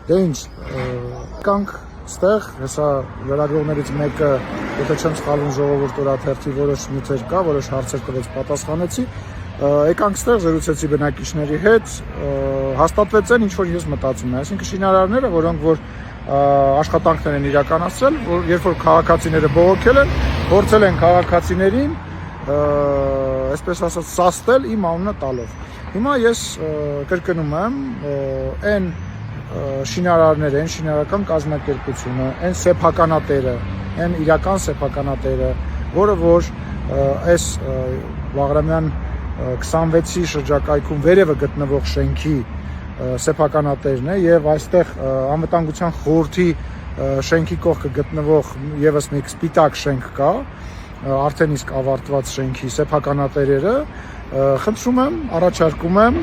Դե ինչ, կանք ստեղ, հեսա լրագրողներից մեկը, եթե չեմ սխալվում ժողովուրդ օրաթերթի որոշ նյութեր կա, որոշ հարցեր տվեց պատասխանեցի, եկանք ստեղ զրուցեցի բնակիչների հետ, հաստատվեց այն, ինչ որ ես մտածում եմ, այսինքն շինարարները, որոնք որ աշխատանքներ են իրականացրել, որ երբ որ քաղաքացիները բողոքել են, փորձել են քաղաքացիներին, այսպես ասած, սաստել իմ անունը տալով։ Հիմա ես կրկնում եմ, այն շինարարները, այն շինարարական կազմակերպությունը, այն սեփականատերը, այն իրական սեփականատերը, որը որ այս Բաղրամյան 26-ի շրջակայքում վերևը գտնվող շենքի սեփականատերն է եւ այստեղ անվտանգության խորհրդի շենքի կողքը գտնվող եւս մի սպիտակ շենք կա, արդեն իսկ ավարտված շենքի սեփականատերերը, խնդրում եմ, առաջարկում եմ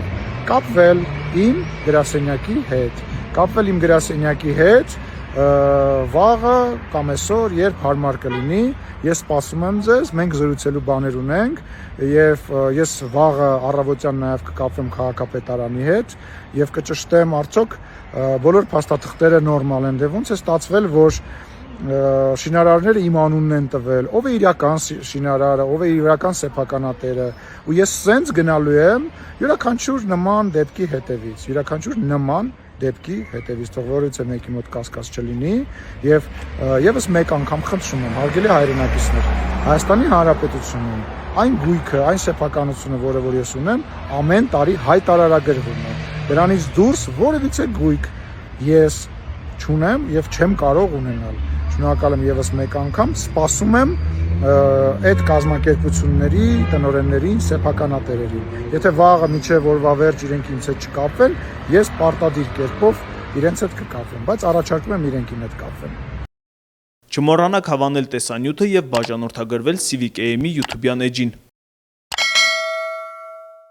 կապվել իմ գրասենյակի հետ, վաղը կամ այսօր, երբ հարմար կլինի, ես սպասում եմ ձեզ, մենք զրուցելու բաներ ունենք եւ ես վաղը առավոտյան նաեւ կկապվեմ քաղաքապետարանի հետ եւ կճշտեմ արդյոք բոլոր փաստաթղթերը նորմալ են, դե ոնց է ստացվել, որ շինարարները իմ անունն են տվել, ով է իրական շինարարը, ով է իրական սեփականատերը, ու ես սենց գնալու եմ յուրաքանչյուր նման դեպքի հետևից, թող որից է մեկի մոտ կասկած չլինի, եւ եւս մեկ անգամ խնդրում եմ, հարգելի հայրենակիցներ, Հայաստանի Հանրապետությունում այն գույքը, այն սեփականությունը, որը որ ես ունեմ, ամեն տարի հայտարարագրվում է։ Դրանից դուրս որևիցե գույք ես չունեմ եւ չեմ կարող ունենալ։ Շնորհակալ եմ եւս մեկ անգամ, սպասում եմ այդ կազմակերպությունների տնօրեններին, սեփականատերերին։ Եթե վաղը մինչև օրվա վերջ իրենք ինձ հետ չկապվեն, ես պարտադիր կերպով իրենց հետ կկապվեմ, բայց առաջարկում եմ իրենք իմ հետ կապվեն։ Չմոռանաք հավանել տեսանյութը եւ բաժանորդագրվել Civic AM-ի YouTube-յան էջին։